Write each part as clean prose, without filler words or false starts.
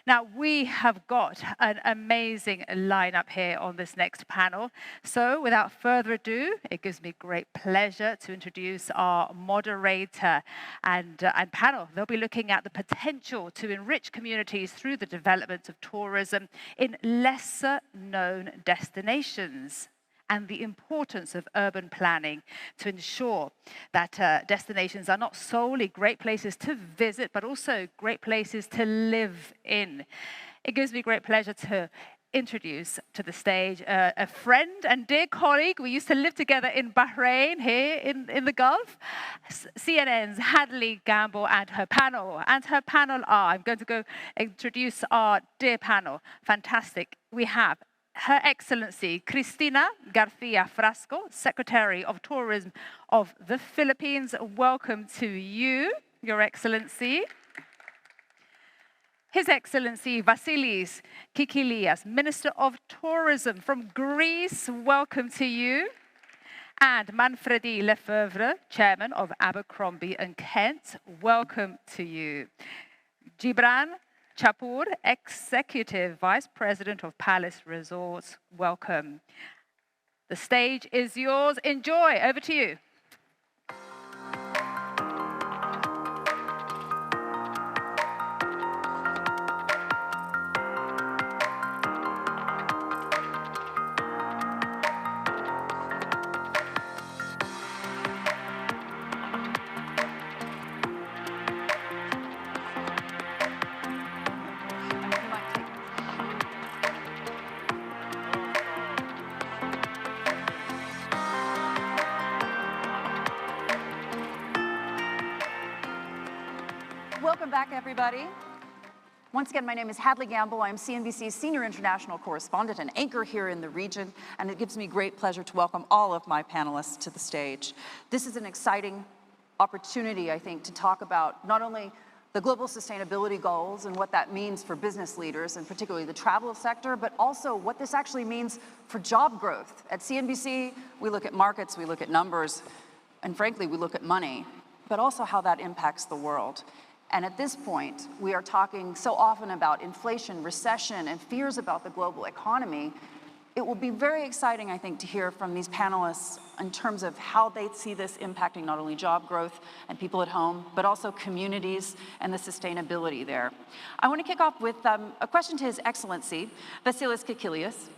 Now, we have got an amazing lineup here on this next panel. So without further ado, it gives me great pleasure to introduce our moderator and panel. They'll be looking at the potential to enrich communities through the development of tourism in lesser known destinations, and the importance of urban planning to ensure that destinations are not solely great places to visit, but also great places to live in. It gives me great pleasure to introduce to the stage a friend and dear colleague. We used to live together in Bahrain, here in the Gulf. CNN's Hadley Gamble and her panel. And her panel are, I'm going to go introduce our dear panel. Fantastic. We have Her Excellency Cristina Garcia Frasco, Secretary of Tourism of the Philippines. Welcome to you, Your Excellency. His Excellency Vassilis Kikilias, Minister of Tourism from Greece. Welcome to you. And Manfredi Lefebvre, Chairman of Abercrombie and Kent. Welcome to you. Gibran Chapur, Executive Vice President of Palace Resorts, welcome. The stage is yours. Enjoy. Over to you. Welcome back, everybody. Once again, my name is Hadley Gamble. I'm CNBC's Senior International Correspondent and anchor here in the region, and it gives me great pleasure to welcome all of my panelists to the stage. This is an exciting opportunity, I think, to talk about not only the global sustainability goals and what that means for business leaders, and particularly the travel sector, but also what this actually means for job growth. At CNBC, we look at markets, we look at numbers, and frankly, we look at money, but also how that impacts the world. And at this point, we are talking so often about inflation, recession, and fears about the global economy. It will be very exciting, I think, to hear from these panelists in terms of how they see this impacting not only job growth and people at home, but also communities and the sustainability there. I want to kick off with a question to His Excellency, Vassilis Kikilias.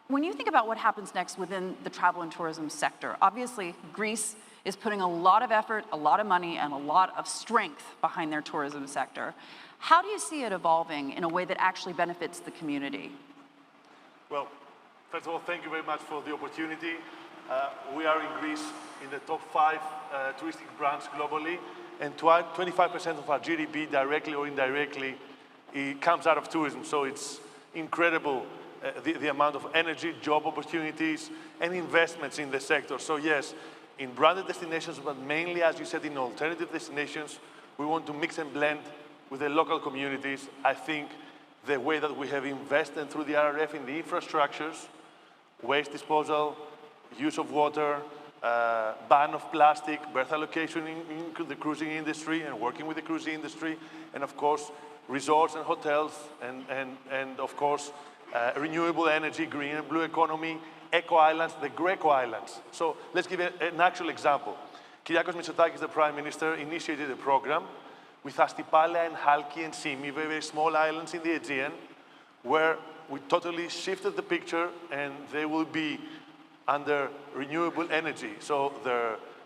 When you think about what happens next within the travel and tourism sector, obviously Greece is putting a lot of effort, a lot of money, and a lot of strength behind their tourism sector. How do you see it evolving in a way that actually benefits the community? Well, first of all, thank you very much for the opportunity. We are in Greece in the top 5 touristic brands globally, and 25% of our GDP, directly or indirectly, it comes out of tourism. So it's incredible the amount of energy, job opportunities, and investments in the sector. So yes, in branded destinations, but mainly, as you said, in alternative destinations, we want to mix and blend with the local communities. I think the way that we have invested through the RRF in the infrastructures, waste disposal, use of water, ban of plastic, berth allocation in the cruising industry and working with the cruising industry, and of course, resorts and hotels, and of course, renewable energy, green and blue economy, eco-islands, the Greco Islands. So let's give an actual example. Kyriakos Mitsotakis, the Prime Minister, initiated a program with Astypalea and Halki and Simi, very, very small islands in the Aegean, where we totally shifted the picture, and they will be under renewable energy. So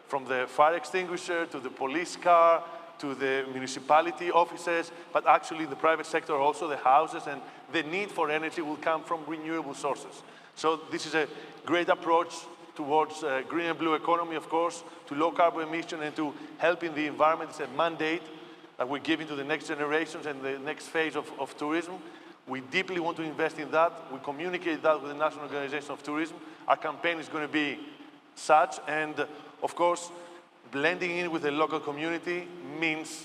from the fire extinguisher to the police car, to the municipality offices, but actually the private sector also, the houses, and the need for energy will come from renewable sources. So this is a great approach towards green and blue economy, of course, to low carbon emission and to helping the environment. It's a mandate that we're giving to the next generations and the next phase of tourism. We deeply want to invest in that. We communicate that with the National Organization of Tourism. Our campaign is going to be such, and of course, blending in with the local community means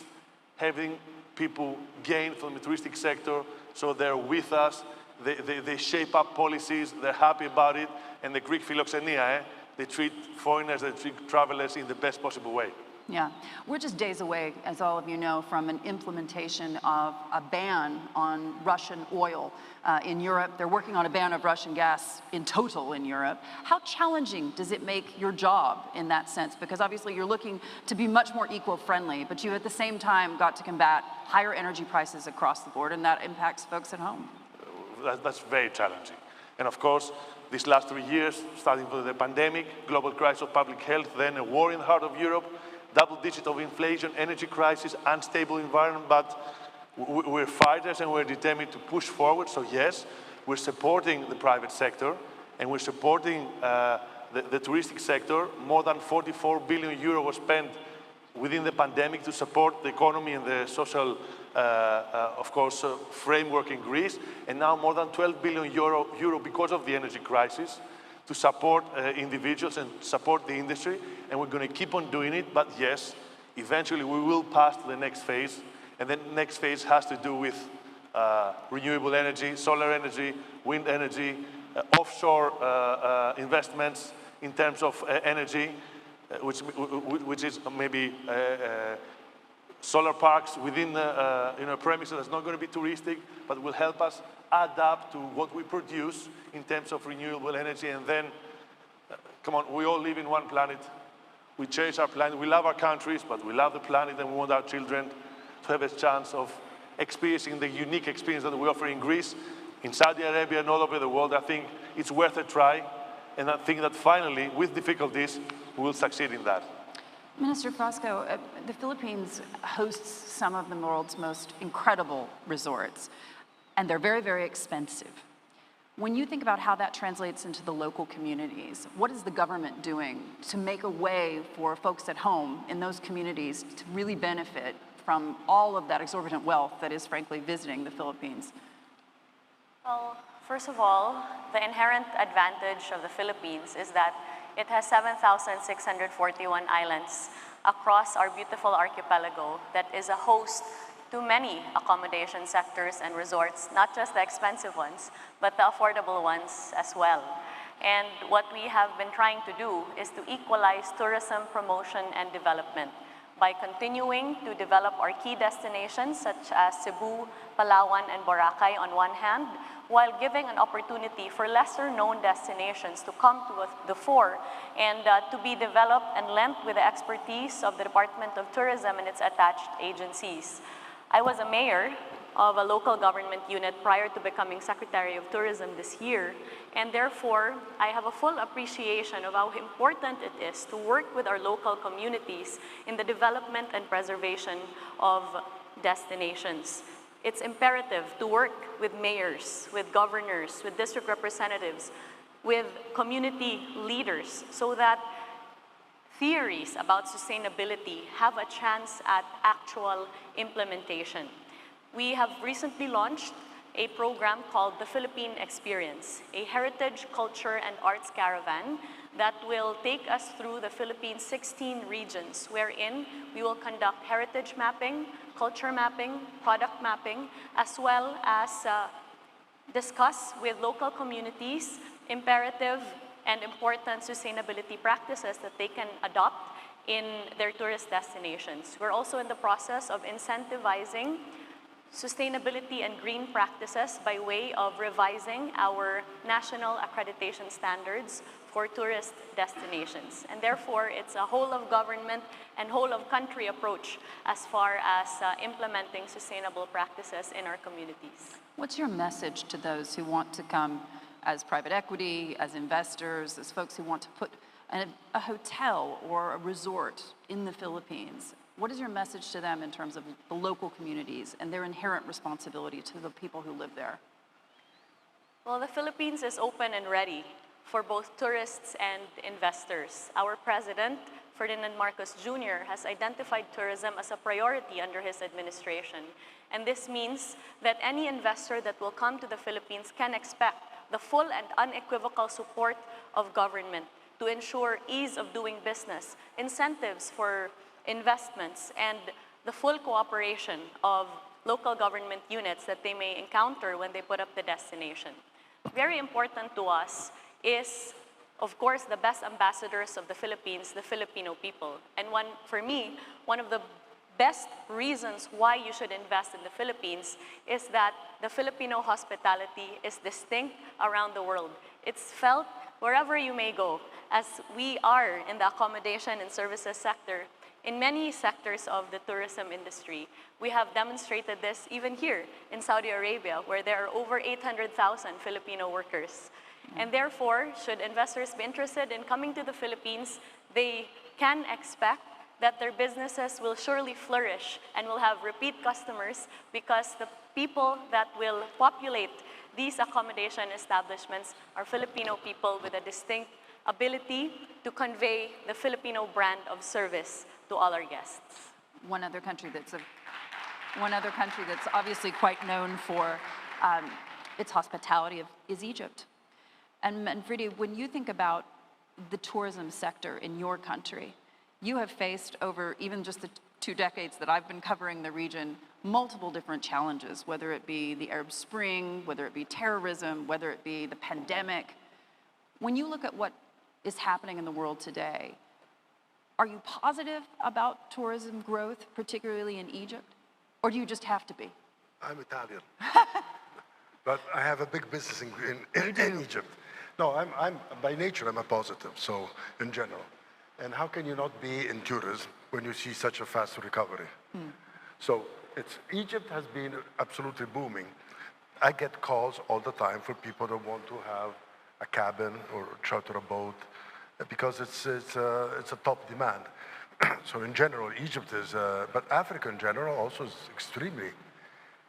having people gain from the touristic sector, so they're with us. They shape up policies, they're happy about it, and the Greek philoxenia, they treat foreigners, they treat travelers in the best possible way. Yeah, we're just days away, as all of you know, from an implementation of a ban on Russian oil in Europe. They're working on a ban of Russian gas in total in Europe. How challenging does it make your job in that sense? Because obviously you're looking to be much more eco-friendly, but you at the same time got to combat higher energy prices across the board, and that impacts folks at home. That's very challenging. And of course, these last 3 years, starting with the pandemic, global crisis of public health, then a war in the heart of Europe, double-digit of inflation, energy crisis, unstable environment, but we're fighters and we're determined to push forward. So yes, we're supporting the private sector and we're supporting the touristic sector. More than 44 billion euro was spent within the pandemic to support the economy and the social, of course, framework in Greece. And now more than 12 billion euro because of the energy crisis, to support individuals and support the industry, and we're going to keep on doing it. But yes, eventually we will pass to the next phase, and then the next phase has to do with renewable energy, solar energy, wind energy, offshore investments in terms of energy, which is maybe solar parks within premises that's not going to be touristic, but will help us adapt to what we produce in terms of renewable energy. And then, come on, we all live in one planet. We cherish our planet. We love our countries, but we love the planet, and we want our children to have a chance of experiencing the unique experience that we offer in Greece, in Saudi Arabia, and all over the world. I think it's worth a try, and I think that finally, with difficulties, we will succeed in that. Minister Frasco, the Philippines hosts some of the world's most incredible resorts, and they're very, very expensive. When you think about how that translates into the local communities, what is the government doing to make a way for folks at home in those communities to really benefit from all of that exorbitant wealth that is, frankly, visiting the Philippines? Well, first of all, the inherent advantage of the Philippines is that it has 7,641 islands across our beautiful archipelago that is a host to many accommodation sectors and resorts, not just the expensive ones, but the affordable ones as well. And what we have been trying to do is to equalize tourism promotion and development by continuing to develop our key destinations such as Cebu, Palawan, and Boracay on one hand, while giving an opportunity for lesser known destinations to come to the fore and to be developed and lent with the expertise of the Department of Tourism and its attached agencies. I was a mayor of a local government unit prior to becoming Secretary of Tourism this year, and therefore I have a full appreciation of how important it is to work with our local communities in the development and preservation of destinations. It's imperative to work with mayors, with governors, with district representatives, with community leaders, so that theories about sustainability have a chance at actual implementation. We have recently launched a program called the Philippine Experience, a heritage, culture, and arts caravan that will take us through the Philippines' 16 regions, wherein we will conduct heritage mapping, culture mapping, product mapping, as well as discuss with local communities imperative and important sustainability practices that they can adopt in their tourist destinations. We're also in the process of incentivizing sustainability and green practices by way of revising our national accreditation standards for tourist destinations. And therefore, it's a whole of government and whole of country approach as far as implementing sustainable practices in our communities. What's your message to those who want to come as private equity, as investors, as folks who want to put a hotel or a resort in the Philippines? What is your message to them in terms of the local communities and their inherent responsibility to the people who live there? Well, the Philippines is open and ready for both tourists and investors. Our president, Ferdinand Marcos Jr., has identified tourism as a priority under his administration. And this means that any investor that will come to the Philippines can expect the full and unequivocal support of government to ensure ease of doing business, incentives for investments, and the full cooperation of local government units that they may encounter when they put up the destination. Very important to us is of course, the best ambassadors of the Philippines, the Filipino people. And for me, one of the best reasons why you should invest in the Philippines is that the Filipino hospitality is distinct around the world. It's felt wherever you may go, as we are in the accommodation and services sector. In many sectors of the tourism industry, we have demonstrated this even here in Saudi Arabia, where there are over 800,000 Filipino workers. And therefore, should investors be interested in coming to the Philippines, they can expect that their businesses will surely flourish and will have repeat customers, because the people that will populate these accommodation establishments are Filipino people with a distinct ability to convey the Filipino brand of service to all our guests. One other country that's obviously quite known for its hospitality is Egypt. And Manfredi, when you think about the tourism sector in your country, you have faced over even just the 2 decades that I've been covering the region, multiple different challenges, whether it be the Arab Spring, whether it be terrorism, whether it be the pandemic. When you look at what is happening in the world today, are you positive about tourism growth, particularly in Egypt? Or do you just have to be? I'm Italian. But I have a big business in Egypt. No, by nature, I'm a positive, so in general. And how can you not be in tourism when you see such a fast recovery? So Egypt has been absolutely booming. I get calls all the time for people that want to have a cabin or charter a boat, because it's a top demand. So in general, Egypt is, but Africa in general also is extremely,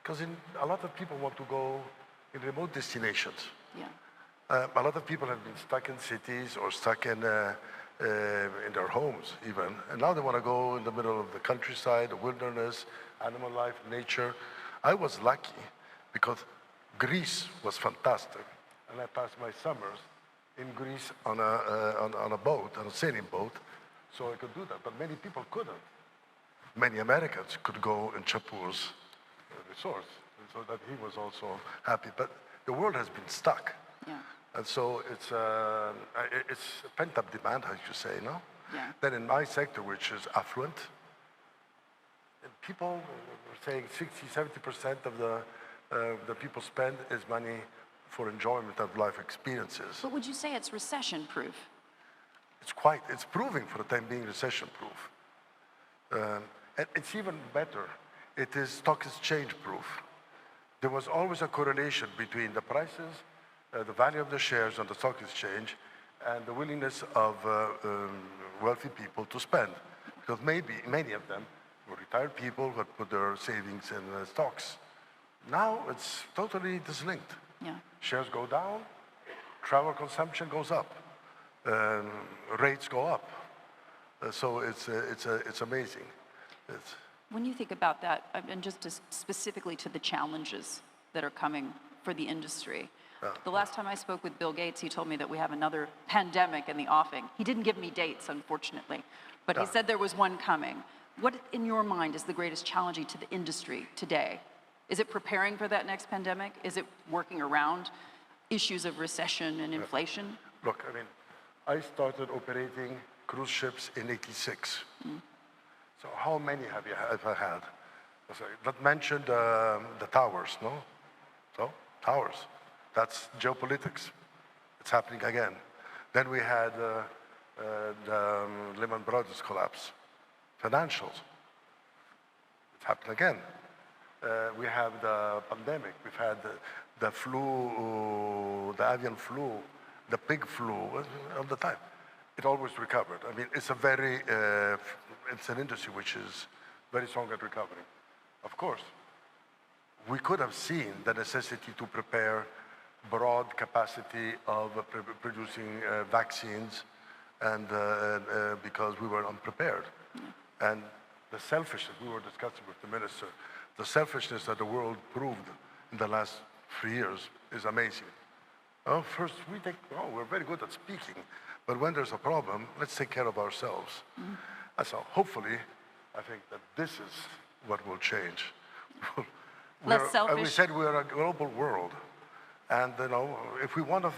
because a lot of people want to go in remote destinations. Yeah. A lot of people have been stuck in cities or stuck in their homes even, and now they want to go in the middle of the countryside, the wilderness, animal life, nature. I was lucky because Greece was fantastic, and I passed my summers in Greece on a boat, on a sailing boat, so I could do that. But many people couldn't. Many Americans could go in Chapur's resort, so that he was also happy. But the world has been stuck. Yeah. And so it's pent-up demand, as you say, no? Yeah. Then in my sector, which is affluent, people are saying 60–70% of the people spend is money for enjoyment of life experiences. But would you say it's recession-proof? It's proving for the time being recession-proof. And it's even better. It is stock exchange-proof. There was always a correlation between the prices, the value of the shares on the stock exchange, and the willingness of wealthy people to spend. Because many of them were retired people who had put their savings in stocks. Now it's totally dislinked. Yeah. Shares go down, travel consumption goes up, rates go up. So it's amazing. When you think about that, and just specifically to the challenges that are coming for the industry, the last time I spoke with Bill Gates, he told me that we have another pandemic in the offing. He didn't give me dates, unfortunately, but he said there was one coming. What, in your mind, is the greatest challenge to the industry today? Is it preparing for that next pandemic? Is it working around issues of recession and inflation? Look, I mean, I started operating cruise ships in '86. So how many have I had? Not mentioned the towers, no? So, towers. That's geopolitics. It's happening again. Then we had the Lehman Brothers collapse. Financials. It's happened again. We have the pandemic. We've had the flu, the avian flu, the pig flu, all the time. It always recovered. I mean, it's it's an industry which is very strong at recovering. Of course, we could have seen the necessity to prepare broad capacity of producing vaccines, and because we were unprepared. And the selfishness, we were discussing with the minister, the selfishness that the world proved in the last 3 years is amazing. First, we're very good at speaking, but when there's a problem, let's take care of ourselves. And so hopefully, I think that this is what will change. Less selfish. We said we're a global world. And if we want to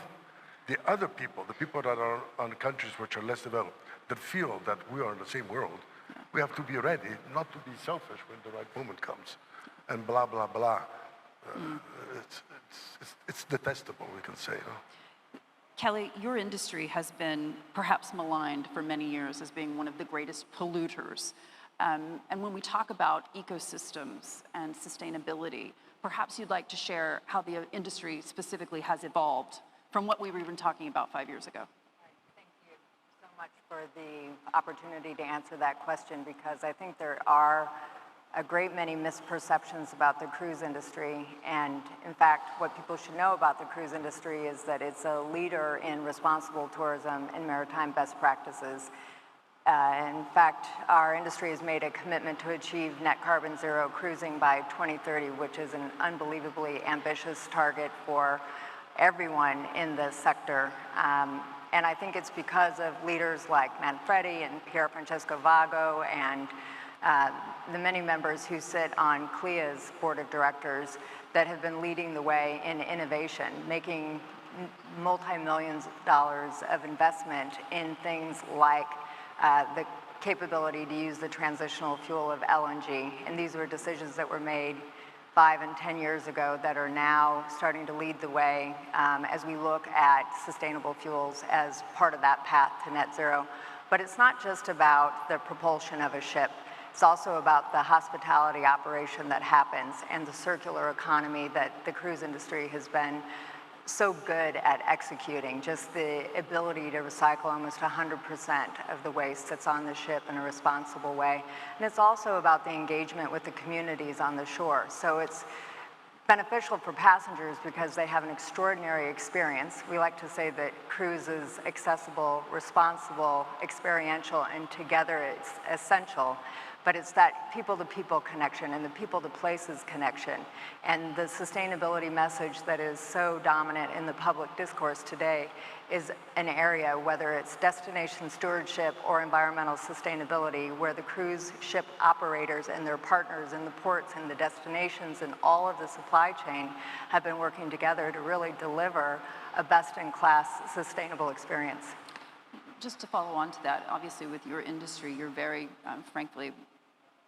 the other people, the people that are on countries which are less developed, that feel that we are in the same world, we have to be ready not to be selfish when the right moment comes, and blah, blah, blah. It's detestable, we can say. Kelly, your industry has been perhaps maligned for many years as being one of the greatest polluters. And when we talk about ecosystems and sustainability, perhaps you'd like to share how the industry specifically has evolved from what we were even talking about 5 years ago. Thank you so much for the opportunity to answer that question, because I think there are a great many misperceptions about the cruise industry. And in fact, what people should know about the cruise industry is that it's a leader in responsible tourism and maritime best practices. In fact, our industry has made a commitment to achieve net carbon zero cruising by 2030, which is an unbelievably ambitious target for everyone in the sector. And I think it's because of leaders like Manfredi and Pier Francesco Vago and the many members who sit on CLIA's board of directors that have been leading the way in innovation, making multi-millions of dollars of investment in things like the capability to use the transitional fuel of LNG. And these were decisions that were made 5 and 10 years ago that are now starting to lead the way as we look at sustainable fuels as part of that path to net zero. But it's not just about the propulsion of a ship. It's also about the hospitality operation that happens and the circular economy that the cruise industry has been so good at executing. Just the ability to recycle almost 100% of the waste that's on the ship in a responsible way. And it's also about the engagement with the communities on the shore. So it's beneficial for passengers because they have an extraordinary experience. We like to say that cruise is accessible, responsible, experiential, and together it's essential. But it's that people-to-people connection and the people-to-places connection and the sustainability message that is so dominant in the public discourse today is an area, whether it's destination stewardship or environmental sustainability, where the cruise ship operators and their partners in the ports and the destinations and all of the supply chain have been working together to really deliver a best-in-class sustainable experience. Just to follow on to that, obviously with your industry, you're very, frankly,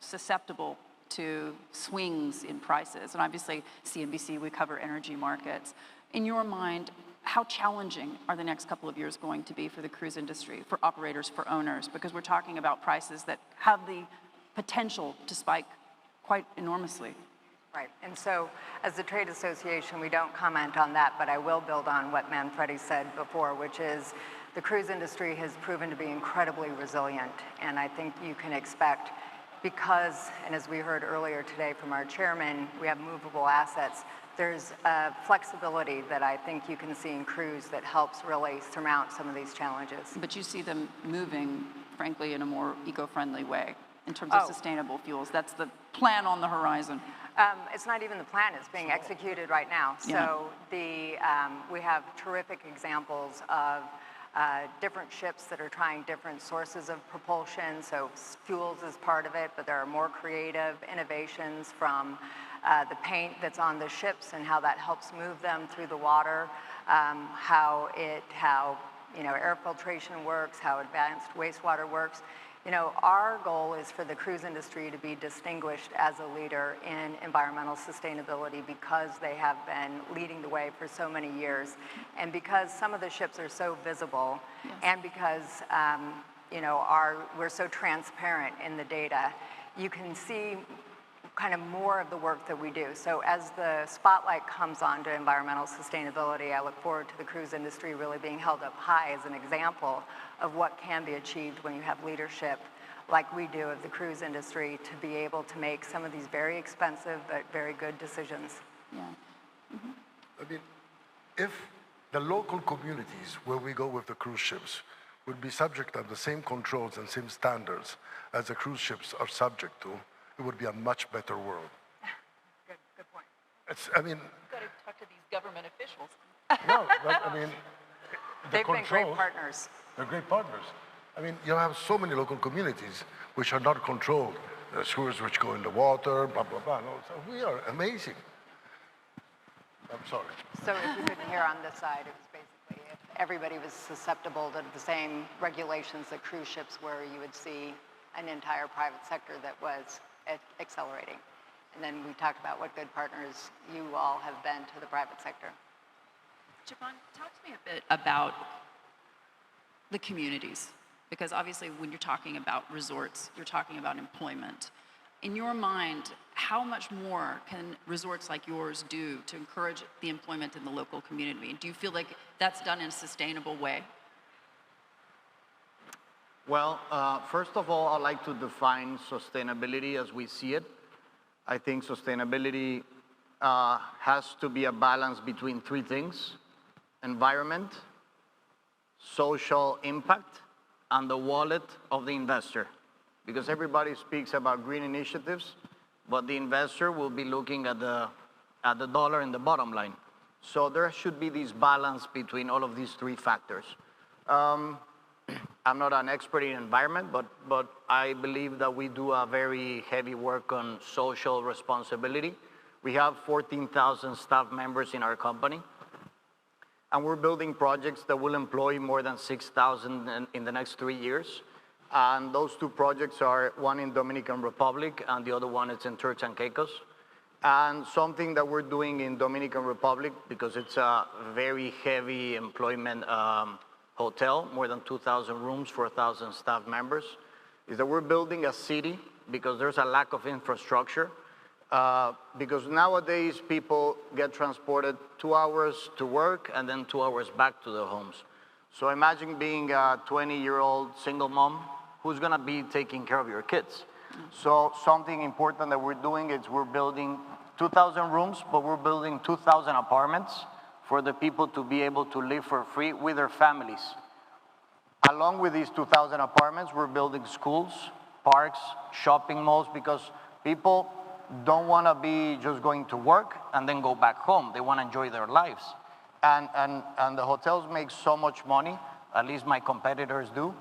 susceptible to swings in prices. And obviously, CNBC, we cover energy markets. In your mind, how challenging are the next couple of years going to be for the cruise industry, for operators, for owners? Because we're talking about prices that have the potential to spike quite enormously. Right, and so as the trade association, we don't comment on that, but I will build on what Manfredi said before, which is the cruise industry has proven to be incredibly resilient, and I think you can expect, because, and as we heard earlier today from our chairman, we have movable assets, there's a flexibility that I think you can see in cruise that helps really surmount some of these challenges. But you see them moving, frankly, in a more eco-friendly way in terms of sustainable fuels. That's the plan on the horizon. It's not even the plan, it's being executed right now. Yeah. So we have terrific examples of different ships that are trying different sources of propulsion. So fuels is part of it, but there are more creative innovations from the paint that's on the ships and how that helps move them through the water, how air filtration works, how advanced wastewater works. You know, our goal is for the cruise industry to be distinguished as a leader in environmental sustainability because they have been leading the way for so many years. And because some of the ships are so visible, yes, and because, we're so transparent in the data, you can see kind of more of the work that we do. So as the spotlight comes on to environmental sustainability, I look forward to the cruise industry really being held up high as an example of what can be achieved when you have leadership like we do of the cruise industry to be able to make some of these very expensive but very good decisions. Yeah. Mm-hmm. I mean, if the local communities where we go with the cruise ships would be subject to the same controls and same standards as the cruise ships are subject to, it would be a much better world. Good point. You've got to talk to these government officials. No, but I mean, they've been great partners. They're great partners. I mean, you have so many local communities which are not controlled. The sewers which go in the water, blah, blah, blah. No, so we are amazing. I'm sorry. So if you couldn't hear on this side, it was basically everybody was susceptible to the same regulations that cruise ships were, you would see an entire private sector that was accelerating. And then we talked about what good partners you all have been to the private sector. Gibran, talk to me a bit about the communities, because obviously when you're talking about resorts, you're talking about employment. In your mind, how much more can resorts like yours do to encourage the employment in the local community? Do you feel like that's done in a sustainable way? Well, first of all, I'd like to define sustainability as we see it. I think sustainability has to be a balance between three things: environment, social impact, and the wallet of the investor. Because everybody speaks about green initiatives, but the investor will be looking at the dollar in the bottom line. So there should be this balance between all of these three factors. I'm not an expert in environment, but I believe that we do a very heavy work on social responsibility. We have 14,000 staff members in our company, and we're building projects that will employ more than 6,000 in the next 3 years. And those two projects are one in Dominican Republic and the other one is in Turks and Caicos. And something that we're doing in Dominican Republic, because it's a very heavy employment hotel, more than 2,000 rooms, 4,000 staff members, is that we're building a city because there's a lack of infrastructure. Because nowadays people get transported 2 hours to work and then 2 hours back to their homes. So imagine being a 20-year-old single mom who's gonna be taking care of your kids. So something important that we're doing is we're building 2,000 rooms, but we're building 2,000 apartments for the people to be able to live for free with their families. Along with these 2,000 apartments, we're building schools, parks, shopping malls, because people don't want to be just going to work and then go back home. They want to enjoy their lives. And the hotels make so much money, at least my competitors do,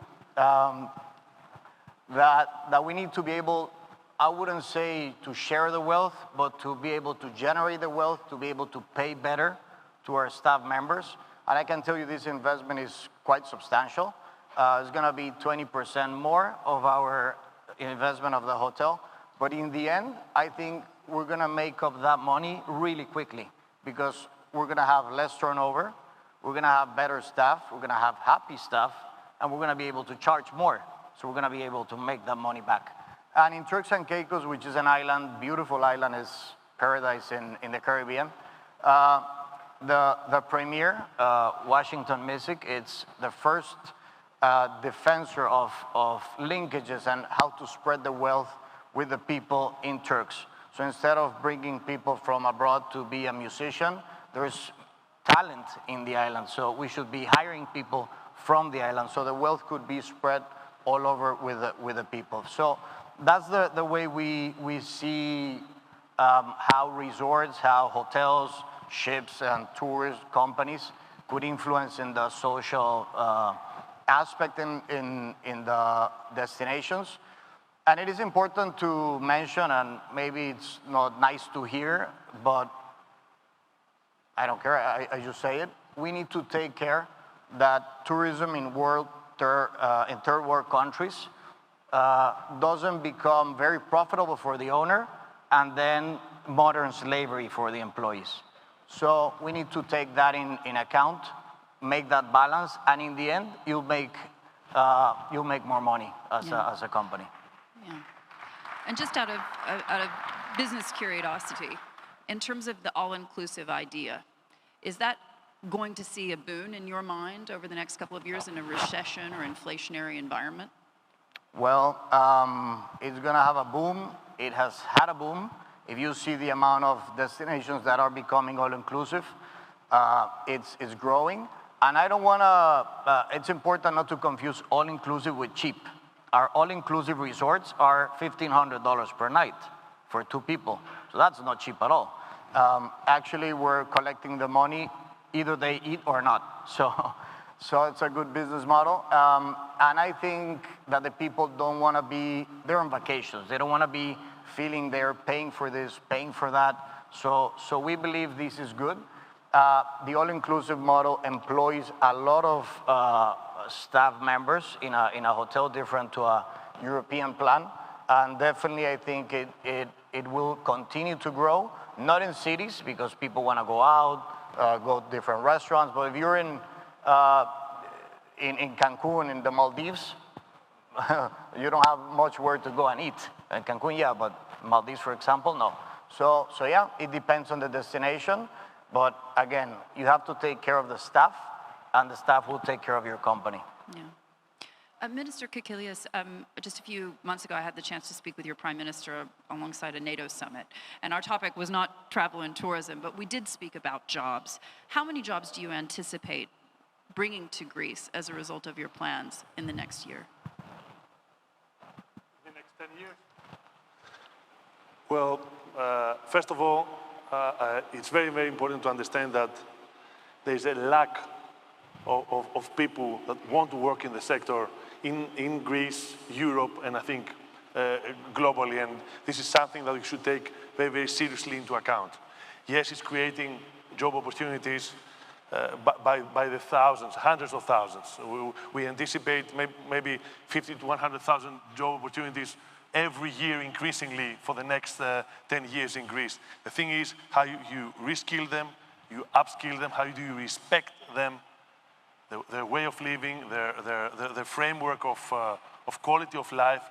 that we need to be able, I wouldn't say to share the wealth, but to be able to generate the wealth, to be able to pay better to our staff members. And I can tell you this investment is quite substantial. It's going to be 20% more of our investment of the hotel. But in the end, I think we're going to make up that money really quickly, because we're going to have less turnover, we're going to have better staff, we're going to have happy staff, and we're going to be able to charge more. So we're going to be able to make that money back. And in Turks and Caicos, which is an island, beautiful island, is paradise in the Caribbean. The premier, Washington Music, it's the first defensor of linkages and how to spread the wealth with the people in Turks. So instead of bringing people from abroad to be a musician, there's talent in the island. So we should be hiring people from the island so the wealth could be spread all over with the people. So that's the way we see how resorts, how hotels, ships, and tourist companies could influence in the social aspect in the destinations. And it is important to mention, and maybe it's not nice to hear, but I don't care, I just say it. We need to take care that tourism in third world countries doesn't become very profitable for the owner and then modern slavery for the employees. So we need to take that in account, make that balance, and in the end, you'll make more money as a company. Yeah. And just out of business curiosity, in terms of the all-inclusive idea, is that going to see a boon in your mind over the next couple of years in a recession or inflationary environment? Well, It's going to have a boom. It has had a boom. If you see the amount of destinations that are becoming all-inclusive, it's growing. And I don't want to, it's important not to confuse all-inclusive with cheap. Our all-inclusive resorts are $1,500 per night for 2 people. So that's not cheap at all. Actually, we're collecting the money, either they eat or not. So it's a good business model. And I think that the people don't want to be, they're on vacations. They don't want to be feeling they're paying for this, paying for that. So we believe this is good. The all-inclusive model employs a lot of staff members in a hotel different to a European plan. And definitely, I think it will continue to grow, not in cities because people want to go out, go to different restaurants. But if you're in Cancun, in the Maldives, you don't have much where to go and eat. In Cancun, yeah, but Maldives, for example, no. So yeah, it depends on the destination. But again, you have to take care of the staff, and the staff will take care of your company. Yeah. Minister Kikilias, just a few months ago, I had the chance to speak with your Prime Minister alongside a NATO summit. And our topic was not travel and tourism, but we did speak about jobs. How many jobs do you anticipate bringing to Greece as a result of your plans in the next year? The next 10 years? Well, first of all, it's very, very important to understand that there's a lack of people that want to work in the sector in Greece, Europe, and I think globally. And this is something that we should take very, very seriously into account. Yes, it's creating job opportunities by the thousands, hundreds of thousands. We anticipate maybe 50 to 100,000 job opportunities every year increasingly for the next 10 years in Greece. The thing is how you reskill them, you upskill them, how do you respect them, their way of living, their framework of quality of life,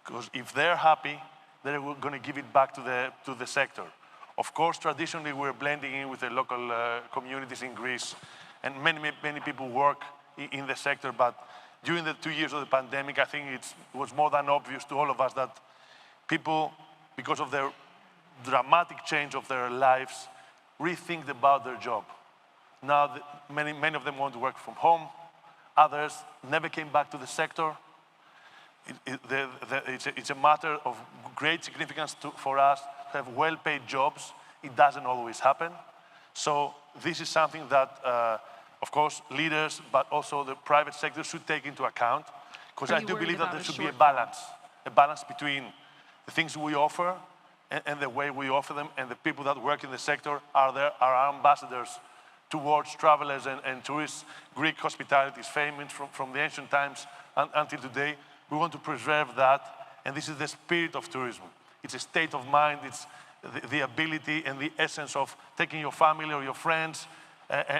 because if they're happy, they're going to give it back to the sector. Of course, traditionally, we're blending in with the local communities in Greece, and many people work in the sector, but during the 2 years of the pandemic, I think it was more than obvious to all of us that people, because of their dramatic change of their lives, rethink about their job. Now, many of them want to work from home. Others never came back to the sector. It's a matter of great significance for us to have well-paid jobs. It doesn't always happen. So this is something that, of course, leaders, but also the private sector should take into account, because I do believe that there should be a balance between the things we offer and the way we offer them, and the people that work in the sector are our ambassadors towards travelers and tourists. Greek hospitality is famous from the ancient times until today. We want to preserve that, and this is the spirit of tourism. It's a state of mind, it's the ability and the essence of taking your family or your friends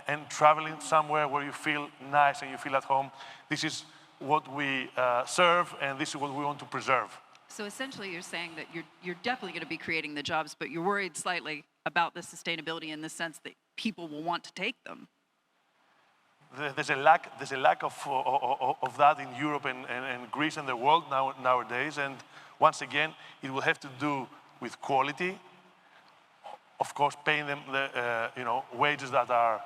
and traveling somewhere where you feel nice and you feel at home. This is what we serve, and this is what we want to preserve. So essentially, you're saying that you're definitely going to be creating the jobs, but you're worried slightly about the sustainability in the sense that people will want to take them. There's a lack of that in Europe and Greece and the world nowadays. And once again, it will have to do with quality. Of course, paying them the wages that are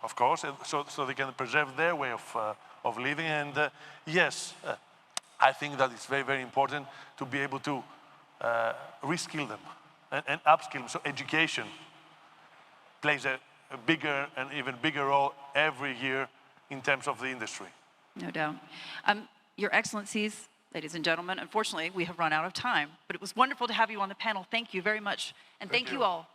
of course, so they can preserve their way of living. And yes, I think that it's very, very important to be able to reskill them and upskill them. So education plays a bigger and even bigger role every year in terms of the industry. No doubt. Your Excellencies, ladies and gentlemen, unfortunately, we have run out of time, but it was wonderful to have you on the panel. Thank you very much, and thank you all.